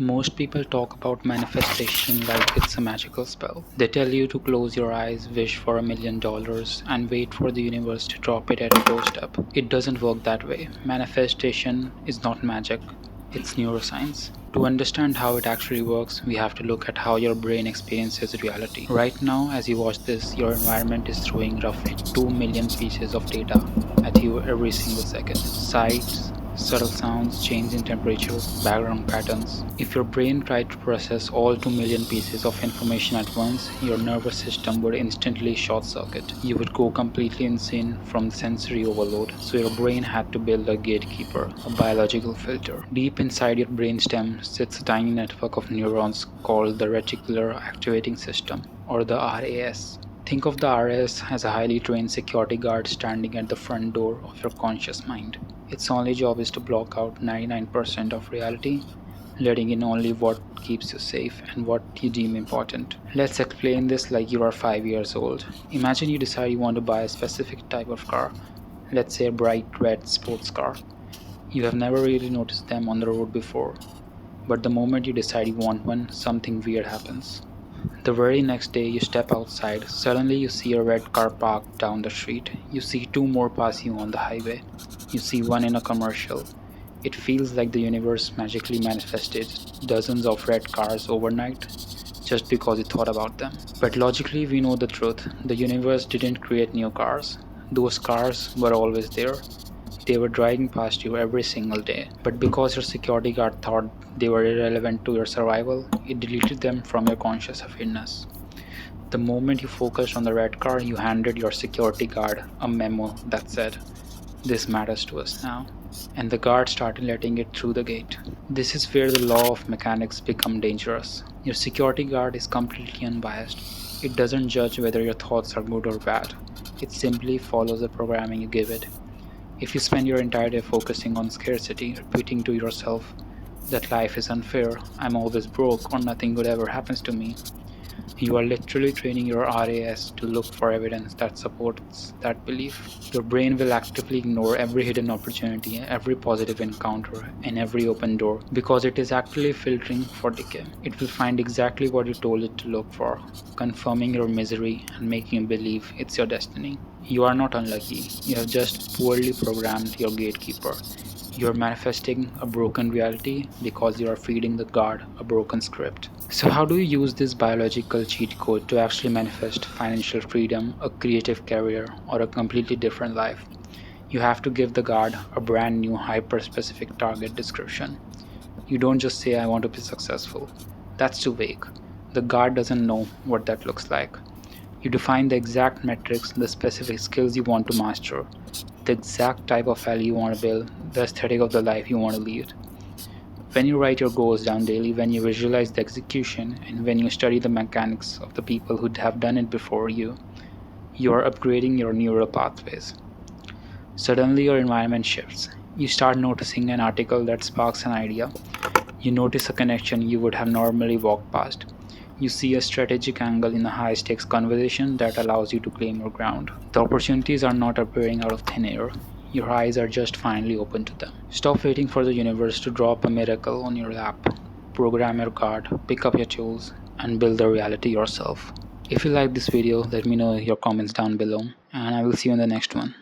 Most people talk about manifestation like it's a magical spell. They tell you to close your eyes, wish for $1 million, and wait for the universe to drop it at your doorstep. It doesn't work that way. Manifestation is not magic, it's neuroscience. To understand how it actually works, we have to look at how your brain experiences reality. Right now, as you watch this, your environment is throwing roughly 2 million pieces of data at you every single second. Sights, subtle sounds, change in temperature, background patterns. If your brain tried to process all 2 million pieces of information at once, your nervous system would instantly short circuit. You would go completely insane from sensory overload. So your brain had to build a gatekeeper, a biological filter. Deep inside your brainstem sits a tiny network of neurons called the reticular activating system, or the RAS. Think of the RAS as a highly trained security guard standing at the front door of your conscious mind. Its only job is to block out 99% of reality, letting in only what keeps you safe and what you deem important. Let's explain this like you are 5 years old. Imagine you decide you want to buy a specific type of car, let's say a bright red sports car. You have never really noticed them on the road before, but the moment you decide you want one, something weird happens. The very next day you step outside, suddenly you see a red car parked down the street. You see two more pass you on the highway. You see one in a commercial. It feels like the universe magically manifested dozens of red cars overnight just because you thought about them. But logically, we know the truth. The universe didn't create new cars. Those cars were always there. They were driving past you every single day. But because your security guard thought they were irrelevant to your survival, it deleted them from your conscious awareness. The moment you focused on the red car, you handed your security guard a memo that said, "This matters to us now." And the guard started letting it through the gate. This is where the law of mechanics become dangerous. Your security guard is completely unbiased. It doesn't judge whether your thoughts are good or bad. It simply follows the programming you give it. If you spend your entire day focusing on scarcity, repeating to yourself that life is unfair, I'm always broke, or nothing good ever happens to me, you are literally training your RAS to look for evidence that supports that belief. Your brain will actively ignore every hidden opportunity, every positive encounter, and every open door because it is actively filtering for decay. It will find exactly what you told it to look for, confirming your misery and making you believe it's your destiny. You are not unlucky, you have just poorly programmed your gatekeeper. You're manifesting a broken reality because you are feeding the guard a broken script. So, how do you use this biological cheat code to actually manifest financial freedom, a creative career, or a completely different life? You have to give the guard a brand new hyper specific target description. You don't just say, "I want to be successful." That's too vague. The guard doesn't know what that looks like. You define the exact metrics, the specific skills you want to master, the exact type of value you want to build, the aesthetic of the life you want to lead. When you write your goals down daily, when you visualize the execution, and when you study the mechanics of the people who have done it before you are upgrading your neural pathways. Suddenly, your environment shifts. You start noticing an article that sparks an idea. You notice a connection you would have normally walked past. You see a strategic angle in a high stakes conversation that allows you to claim your ground. The opportunities are not appearing out of thin air. Your eyes are just finally open to them. Stop waiting for the universe to drop a miracle on your lap. Program your card, pick up your tools, and build the reality yourself. If you like this video, let me know your comments down below, and I will see you in the next one.